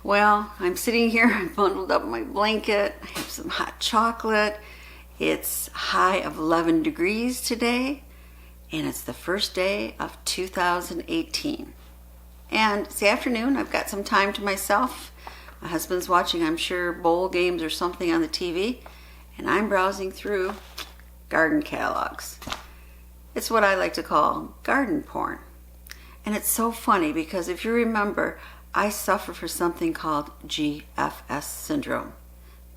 Well, I'm sitting here bundled up in my blanket. I have some hot chocolate. It's a high of 11 degrees today, and it's the first day of 2018. And this afternoon, I've got some time to myself. My husband's watching, I'm sure, bowl games or something on the TV, and I'm browsing through garden catalogs. It's what I like to call garden porn. And it's so funny because if you remember, I suffer from something called GFS syndrome.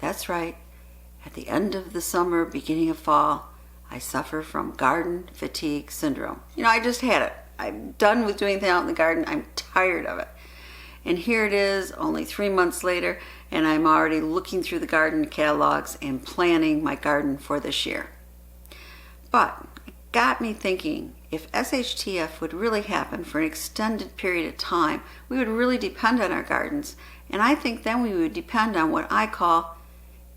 That's right. At the end of the summer, beginning of fall, I suffer from garden fatigue syndrome. I just had it. I'm done with doing things out in the garden. I'm tired of it. And here it is, only 3 months later, and I'm already looking through the garden catalogs and planning my garden for this year. But it got me thinking, if SHTF would really happen for an extended period of time, we would really depend on our gardens. And I think then we would depend on what I call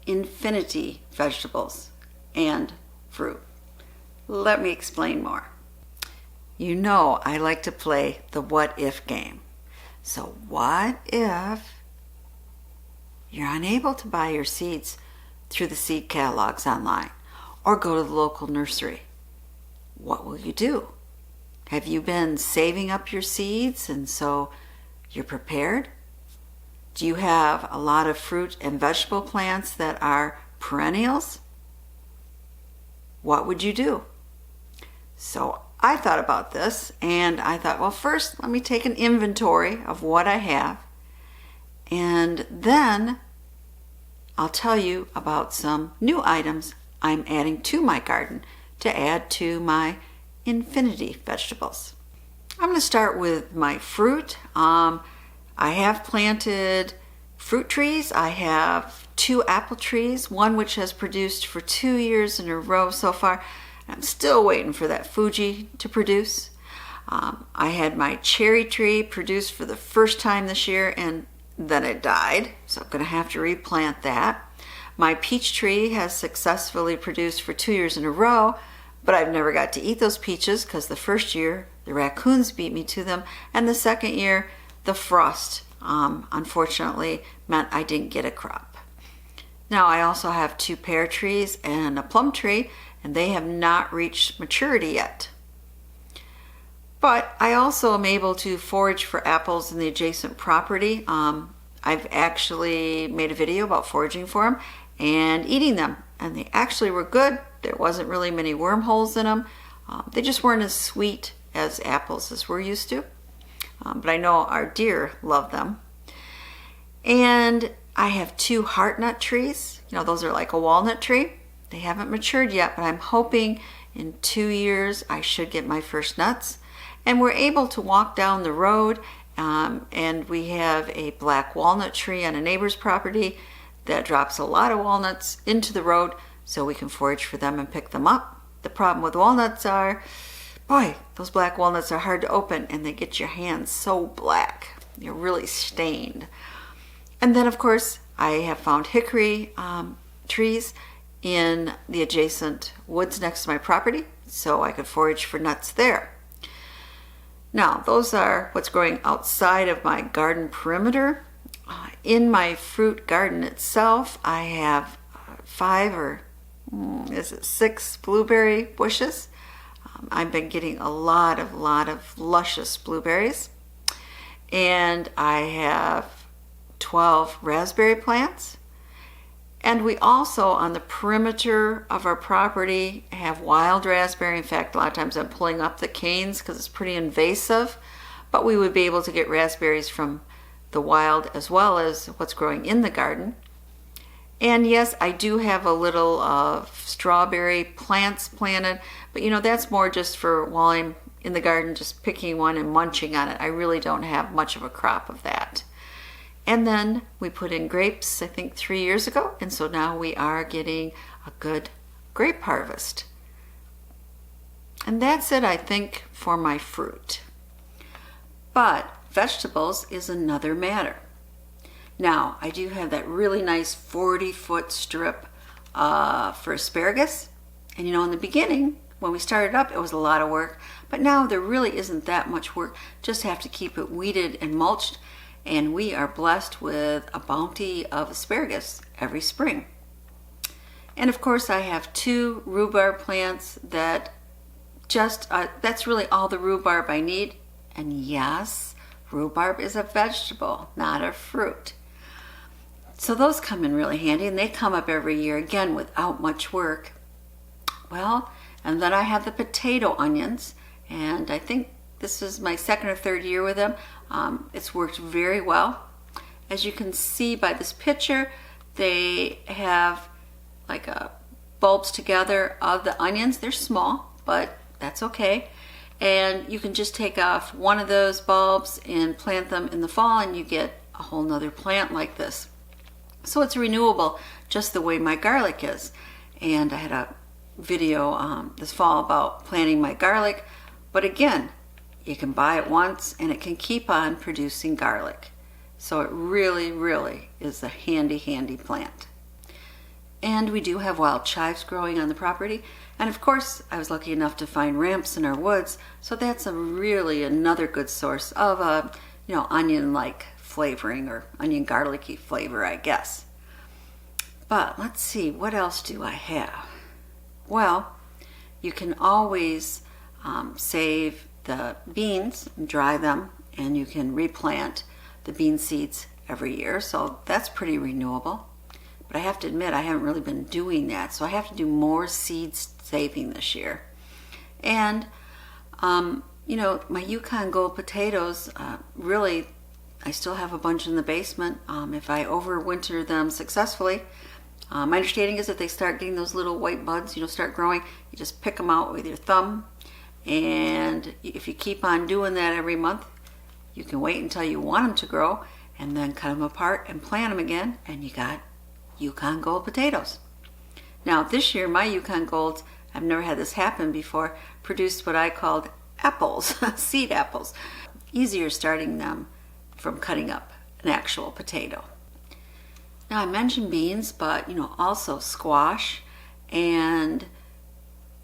infinity vegetables and fruit. Let me explain more. You know I like to play the what if game. So what if you're unable to buy your seeds through the seed catalogs online or go to the local nursery? What will you do? Have you been saving up your seeds and so you're prepared? Do you have a lot of fruit and vegetable plants that are perennials? What would you do? So I thought about this and I thought, well, first let me take an inventory of what I have, and then I'll tell you about some new items I'm adding to my garden to add to my infinity vegetables. I'm going to start with my fruit. I have planted fruit trees. I have 2 apple trees, one which has produced for 2 years in a row so far. I'm still waiting for that Fuji to produce. I had my cherry tree produce for the first time this year, and then it died, so I'm going to have to replant that. My peach tree has successfully produced for 2 years in a row, but I've never got to eat those peaches because the first year the raccoons beat me to them, and the second year the frost unfortunately meant I didn't get a crop. Now I also have 2 pear trees and a plum tree, and they have not reached maturity yet. But I also am able to forage for apples in the adjacent property. I've actually made a video about foraging for them and eating them, and they actually were good. There wasn't really many wormholes in them. They just weren't as sweet as apples as we're used to. But I know our deer love them. And I have 2 heartnut trees. Those are like a walnut tree. They haven't matured yet, but I'm hoping in 2 years I should get my first nuts. And we're able to walk down the road, and we have a black walnut tree on a neighbor's property that drops a lot of walnuts into the road, so we can forage for them and pick them up. The problem with walnuts are, boy, those black walnuts are hard to open, and they get your hands so black. You're really stained. And then, of course, I have found hickory trees in the adjacent woods next to my property, so I could forage for nuts there. Now, those are what's growing outside of my garden perimeter. In my fruit garden itself, I have 6 blueberry bushes. I've been getting a lot of luscious blueberries. And I have 12 raspberry plants. And we also, on the perimeter of our property, have wild raspberry. In fact, a lot of times I'm pulling up the canes because it's pretty invasive. But we would be able to get raspberries from the wild as well as what's growing in the garden. And yes, I do have a little strawberry plants planted, but that's more just for while I'm in the garden just picking one and munching on it. I really don't have much of a crop of that. And then we put in grapes, I think 3 years ago, and so now we are getting a good grape harvest. And that's it, I think, for my fruit. But vegetables is another matter. Now, I do have that really nice 40-foot strip for asparagus. And in the beginning, when we started up, it was a lot of work. But now there really isn't that much work. Just have to keep it weeded and mulched. and we are blessed with a bounty of asparagus every spring. And of course I have 2 rhubarb plants that that's really all the rhubarb I need. And yes, rhubarb is a vegetable, not a fruit. So those come in really handy, and they come up every year, again, without much work. Well, and then I have the potato onions, and I think this is my 2nd or 3rd year with them. It's worked very well. As you can see by this picture, they have like bulbs together of the onions. They're small, but that's okay. And you can just take off one of those bulbs and plant them in the fall, and you get a whole nother plant like this. So it's renewable, just the way my garlic is. And I had a video this fall about planting my garlic, but again, you can buy it once and it can keep on producing garlic. So it really, really is a handy, handy plant. And we do have wild chives growing on the property. And of course, I was lucky enough to find ramps in our woods, so that's another good source of a onion-like flavoring, or onion garlicky flavor, I guess. But let's see, what else do I have? Well, you can always save the beans and dry them, and you can replant the bean seeds every year, so that's pretty renewable. But I have to admit, I haven't really been doing that, so I have to do more seed saving this year. And my Yukon Gold potatoes, really, I still have a bunch in the basement. If I overwinter them successfully, my understanding is that they start getting those little white buds, start growing, you just pick them out with your thumb. And if you keep on doing that every month, you can wait until you want them to grow and then cut them apart and plant them again, and you got Yukon Gold potatoes. Now this year, my Yukon Golds, I've never had this happen before, produced what I called apples, seed apples. Easier starting them from cutting up an actual potato. Now I mentioned beans, but also squash and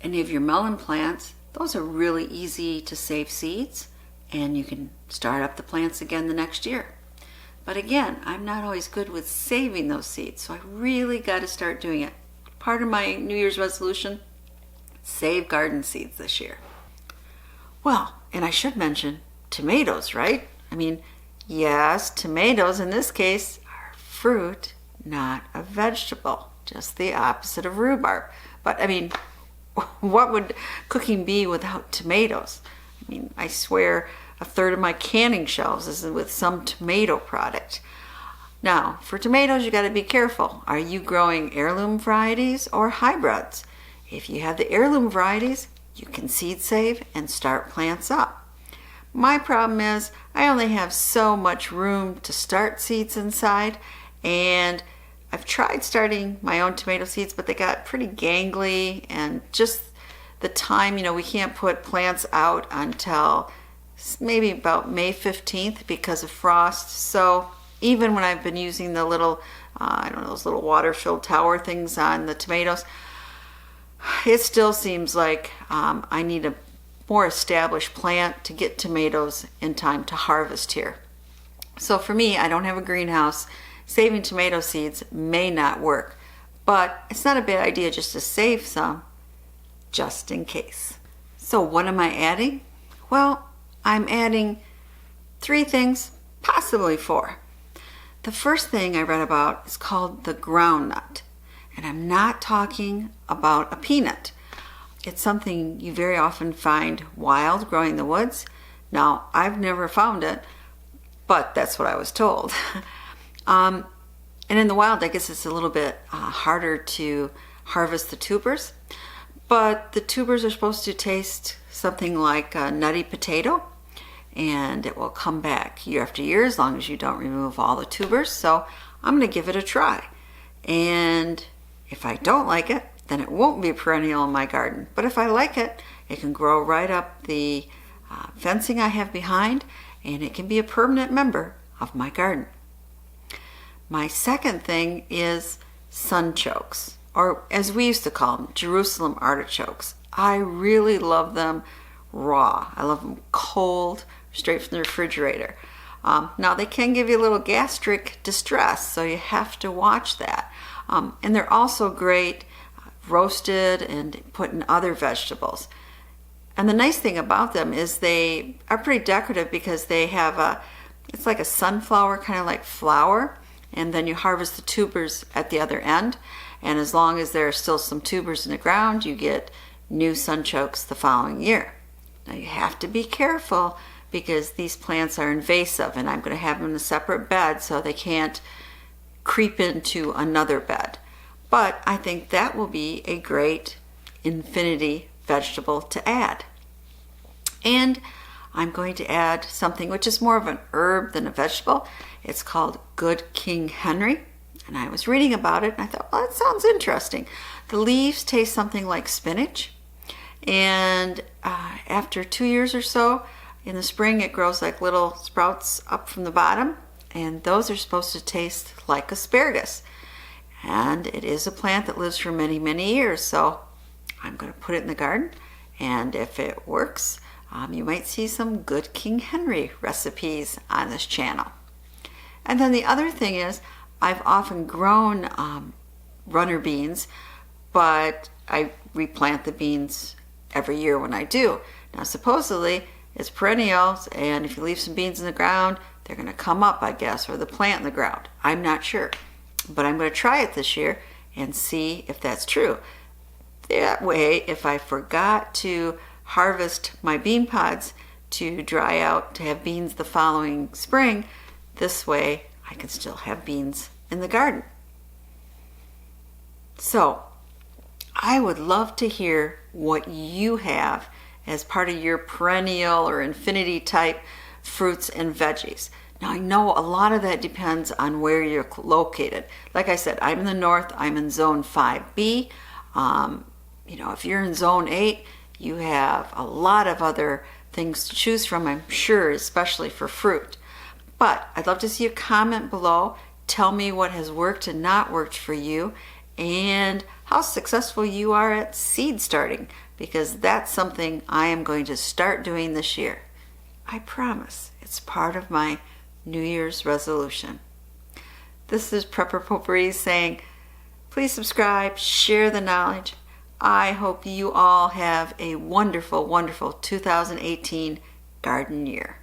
any of your melon plants. Those are really easy to save seeds, and you can start up the plants again the next year. But again, I'm not always good with saving those seeds, so I really got to start doing it. Part of my New Year's resolution, save garden seeds this year. Well, and I should mention tomatoes, right? I mean, yes, tomatoes in this case are fruit, not a vegetable, just the opposite of rhubarb. But I mean, what would cooking be without tomatoes? I mean, I swear a third of my canning shelves is with some tomato product. Now, for tomatoes, you got to be careful. Are you growing heirloom varieties or hybrids? If you have the heirloom varieties, you can seed save and start plants up. My problem is I only have so much room to start seeds inside, and I've tried starting my own tomato seeds, but they got pretty gangly, and just the time, we can't put plants out until maybe about May 15th because of frost. So even when I've been using the little, those little water-filled tower things on the tomatoes, it still seems like I need a more established plant to get tomatoes in time to harvest here. So for me, I don't have a greenhouse. Saving tomato seeds may not work, but it's not a bad idea just to save some, just in case. So what am I adding? Well, I'm adding 3 things, possibly 4. The first thing I read about is called the groundnut, and I'm not talking about a peanut. It's something you very often find wild growing in the woods. Now, I've never found it, but that's what I was told. And in the wild, I guess it's a little bit harder to harvest the tubers, but the tubers are supposed to taste something like a nutty potato, and it will come back year after year as long as you don't remove all the tubers. So I'm going to give it a try, and if I don't like it, then it won't be a perennial in my garden. But if I like it, it can grow right up the fencing I have behind, and it can be a permanent member of my garden. My second thing is sunchokes, or as we used to call them, Jerusalem artichokes. I really love them raw. I love them cold, straight from the refrigerator. Now they can give you a little gastric distress, so you have to watch that. And they're also great roasted and put in other vegetables. And the nice thing about them is they are pretty decorative because they have it's like a sunflower, kind of like flower, and then you harvest the tubers at the other end. And as long as there are still some tubers in the ground, you get new sunchokes the following year. Now you have to be careful because these plants are invasive, and I'm going to have them in a separate bed so they can't creep into another bed. But I think that will be a great infinity vegetable to add. And I'm going to add something which is more of an herb than a vegetable. It's called Good King Henry. And I was reading about it and I thought, well, that sounds interesting. The leaves taste something like spinach. And after 2 years or so, in the spring, it grows like little sprouts up from the bottom. And those are supposed to taste like asparagus. And it is a plant that lives for many, many years. So I'm going to put it in the garden. And if it works, you might see some Good King Henry recipes on this channel. And then the other thing is, I've often grown runner beans, but I replant the beans every year when I do. Now supposedly it's perennials, and if you leave some beans in the ground, they're going to come up, I guess, or the plant in the ground. I'm not sure, but I'm going to try it this year and see if that's true. That way, if I forgot to harvest my bean pods to dry out to have beans the following spring, this way I can still have beans in the garden. So I would love to hear what you have as part of your perennial or infinity type fruits and veggies. Now I know a lot of that depends on where you're located. Like I said, I'm in the north, I'm in zone 5B. If you're in zone 8, you have a lot of other things to choose from, I'm sure, especially for fruit. But I'd love to see a comment below. Tell me what has worked and not worked for you, and how successful you are at seed starting, because that's something I am going to start doing this year. I promise. It's part of my New Year's resolution. This is Prepper Potpourri saying, please subscribe, share the knowledge. I hope you all have a wonderful, wonderful 2018 garden year.